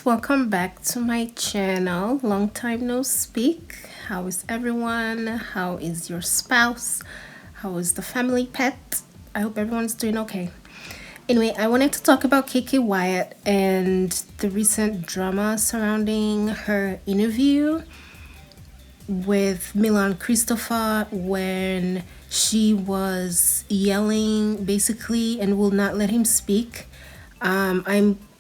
guys, welcome back to my channel. Long time no speak. How is everyone? How is your spouse? How is the family pet? I hope everyone's doing okay. Anyway, I wanted to talk about Keke WYAT and the recent drama surrounding her interview with Milan Christopher when she was yelling basically and will not let him speak.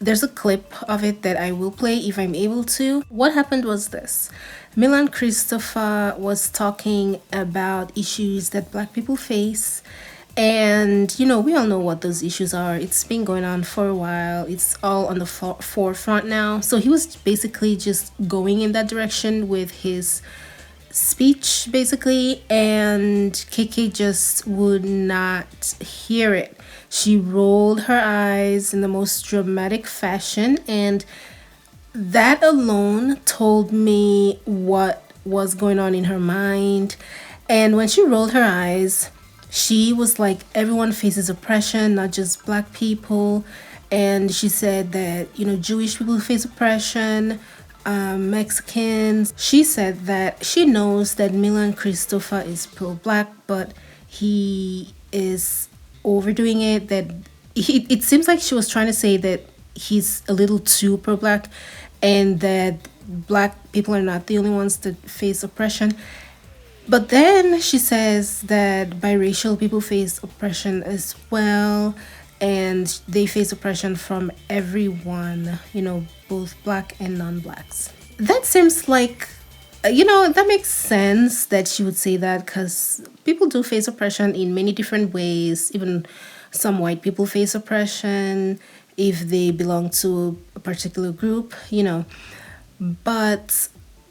There's a clip of it that I will play if I'm able to. What happened was this. Milan Christopher was talking about issues that black people face. And, we all know what those issues are. It's been going on for a while. It's all on the forefront now. So he was basically just going in that direction with his speech, basically. And Keke just would not hear it. She rolled her eyes in the most dramatic fashion, and that alone told me what was going on in her mind. And when she rolled her eyes, she was like, everyone faces oppression, not just black people. And she said that, Jewish people face oppression, Mexicans. She said that she knows that Milan Christopher is pro-black, but he is overdoing it. That it seems like she was trying to say that he's a little too pro-black and that black people are not the only ones that face oppression. But then she says that biracial people face oppression as well, and they face oppression from everyone, both black and non-blacks. That seems like, that makes sense that she would say that, because people do face oppression in many different ways. Even some white people face oppression if they belong to a particular group, But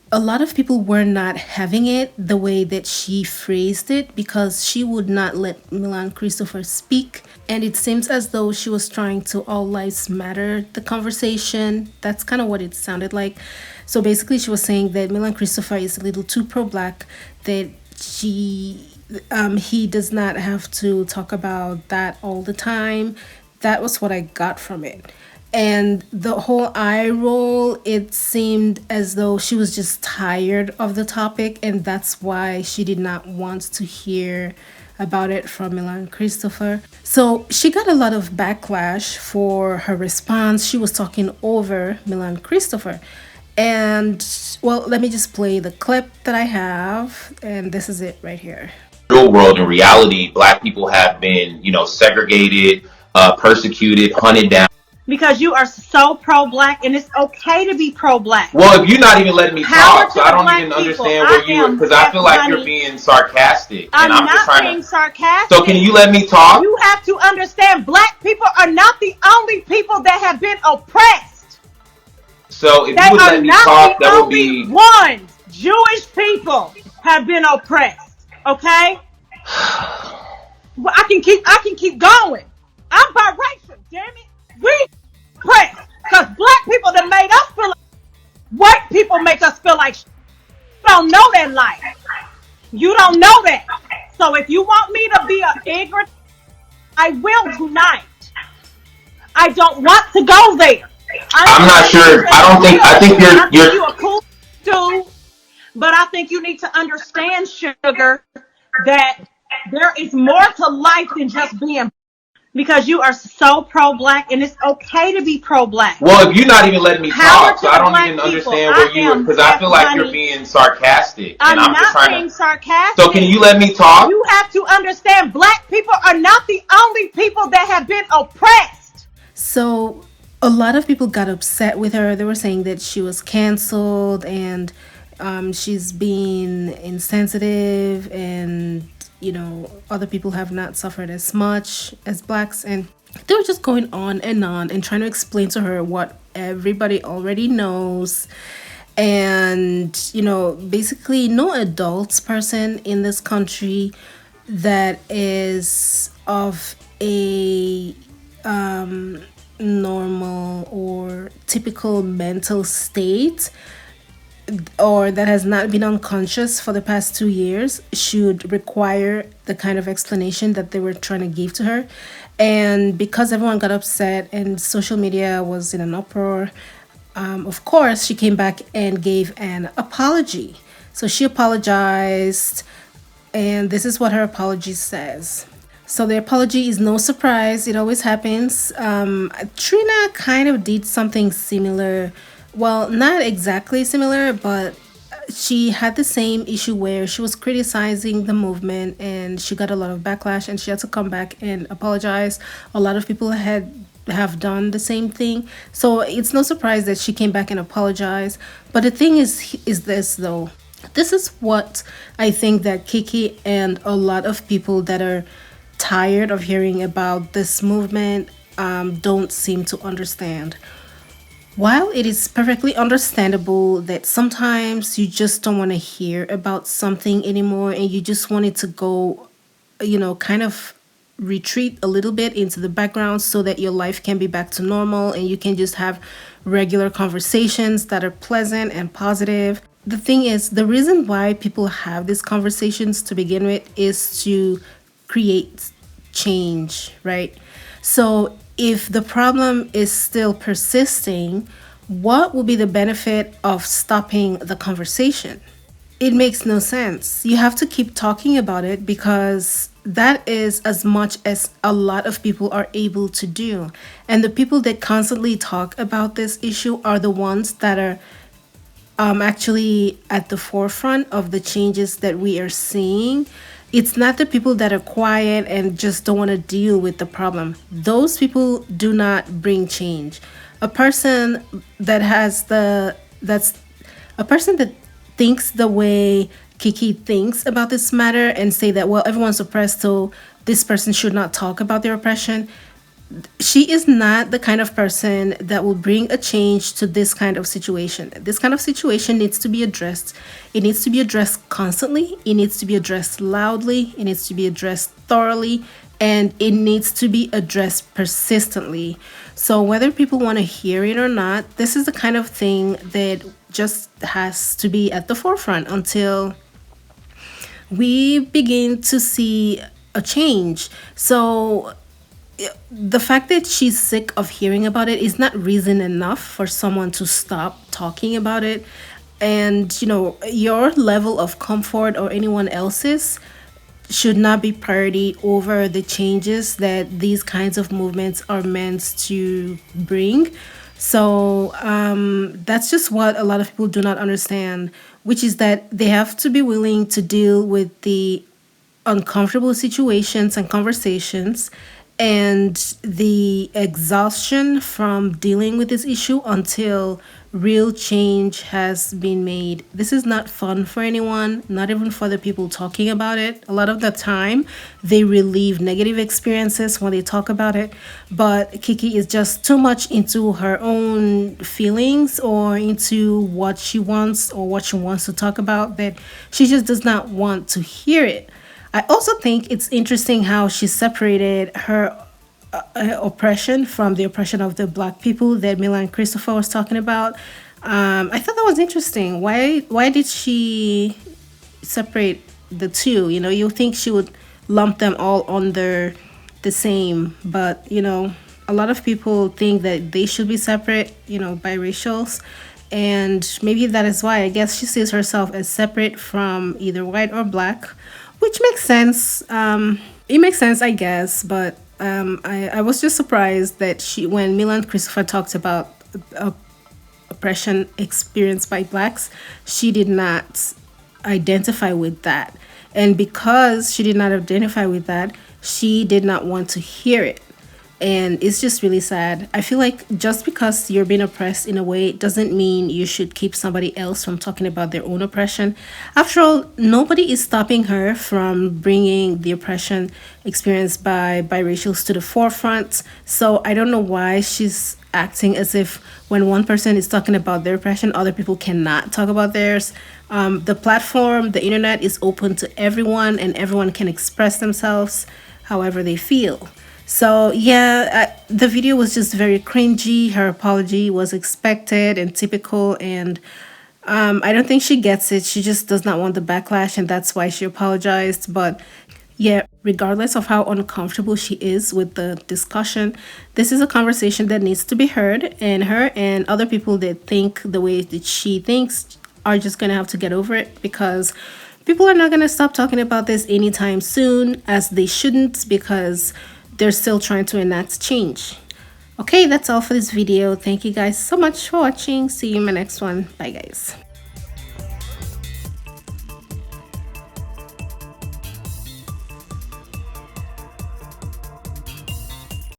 a lot of people were not having it the way that she phrased it, because she would not let Milan Christopher speak. And it seems as though she was trying to all lives matter the conversation. That's kind of what it sounded like. So basically she was saying that Milan Christopher is a little too pro-black, that he does not have to talk about that all the time. That was what I got from it. And the whole eye roll, it seemed as though she was just tired of the topic, and that's why she did not want to hear about it from Milan Christopher. So she got a lot of backlash for her response. She was talking over Milan Christopher. And, well, let me just play the clip that I have, and this is it right here. Real world, in reality, black people have been, segregated, persecuted, hunted down. Because you are so pro-black, and it's okay to be pro-black. Well, if you're not even letting me talk, so I don't even understand where you, because I feel like you're being sarcastic. I'm not being sarcastic. So can you let me talk? You have to understand, black people are not the only people that have been oppressed. So if you would let me talk, that would be ones. Jewish people have been oppressed. Okay? Well, I can keep going. I'm biracial, damn it. We oppressed because black people that made us feel like white people make us feel like you don't know that life. You don't know that. So if you want me to be an ignorant, I will tonight. I don't want to go there. I'm not sure. I think you're a cool dude, but I think you need to understand, sugar, that there is more to life than just being. Because you are so pro-black, and it's okay to be pro-black. Well, if you're not even letting me talk, so I don't even understand where you, because I feel like you're being sarcastic. I'm not being sarcastic. So can you let me talk? You have to understand, black people are not the only people that have been oppressed. So a lot of people got upset with her. They were saying that she was canceled, and she's being insensitive, and other people have not suffered as much as blacks. And they were just going on and trying to explain to her what everybody already knows. And, basically no adult person in this country that is of a normal or typical mental state, or that has not been unconscious for the past 2 years, should require the kind of explanation that they were trying to give to her. And because everyone got upset and social media was in an uproar, Of course, she came back and gave an apology. So she apologized, and this is what her apology says. So the apology is no surprise. It always happens. Trina kind of did something similar. Well, not exactly similar, but she had the same issue where she was criticizing the movement and she got a lot of backlash and she had to come back and apologize. A lot of people had have done the same thing. So it's no surprise that she came back and apologized. But the thing is this though. This is what I think that Keke and a lot of people that are tired of hearing about this movement don't seem to understand. While it is perfectly understandable that sometimes you just don't want to hear about something anymore and you just want it to go, kind of retreat a little bit into the background so that your life can be back to normal and you can just have regular conversations that are pleasant and positive. The thing is, the reason why people have these conversations to begin with is to create change, right? So if the problem is still persisting, what will be the benefit of stopping the conversation? It makes no sense. You have to keep talking about it because that is as much as a lot of people are able to do. And the people that constantly talk about this issue are the ones that are actually at the forefront of the changes that we are seeing. It's not the people that are quiet and just don't want to deal with the problem. Those people do not bring change. A person that has the that's a person that thinks the way Kiki thinks about this matter and say that, well, everyone's oppressed, so this person should not talk about their oppression. She is not the kind of person that will bring a change to this kind of situation. This kind of situation needs to be addressed. It needs to be addressed constantly. It needs to be addressed loudly. It needs to be addressed thoroughly. And it needs to be addressed persistently. So, whether people want to hear it or not, this is the kind of thing that just has to be at the forefront until we begin to see a change. So, the fact that she's sick of hearing about it is not reason enough for someone to stop talking about it. And, your level of comfort or anyone else's should not be priority over the changes that these kinds of movements are meant to bring. So that's just what a lot of people do not understand, which is that they have to be willing to deal with the uncomfortable situations and conversations and the exhaustion from dealing with this issue until real change has been made. This is not fun for anyone, not even for the people talking about it. A lot of the time, they relieve negative experiences when they talk about it, but Kiki is just too much into her own feelings or into what she wants or what she wants to talk about that she just does not want to hear it. I also think it's interesting how she separated her oppression from the oppression of the black people that Milan Christopher was talking about. I thought that was interesting. Why did she separate the two? You think she would lump them all under the same, but a lot of people think that they should be separate, biracials. And maybe that is why I guess she sees herself as separate from either white or black, which makes sense. It makes sense, I guess, but I was just surprised that when Milan Christopher talked about uh, oppression experienced by blacks, she did not identify with that. And because she did not identify with that, she did not want to hear it. And it's just really sad. I feel like just because you're being oppressed in a way doesn't mean you should keep somebody else from talking about their own oppression. After all, nobody is stopping her from bringing the oppression experienced by biracials to the forefront. So I don't know why she's acting as if when one person is talking about their oppression, other people cannot talk about theirs. The platform, the internet is open to everyone and everyone can express themselves however they feel. So yeah, the video was just very cringy. Her apology was expected and typical, and I don't think she gets it. She just does not want the backlash, and that's why she apologized. But Yeah, regardless of how uncomfortable she is with the discussion, this is a conversation that needs to be heard, and her and other people that think the way that she thinks are just gonna have to get over it, because people are not gonna stop talking about this anytime soon, as they shouldn't, because they're still trying to enact change. Okay, that's all for this video. Thank you guys so much for watching. See you in my next one. Bye, guys.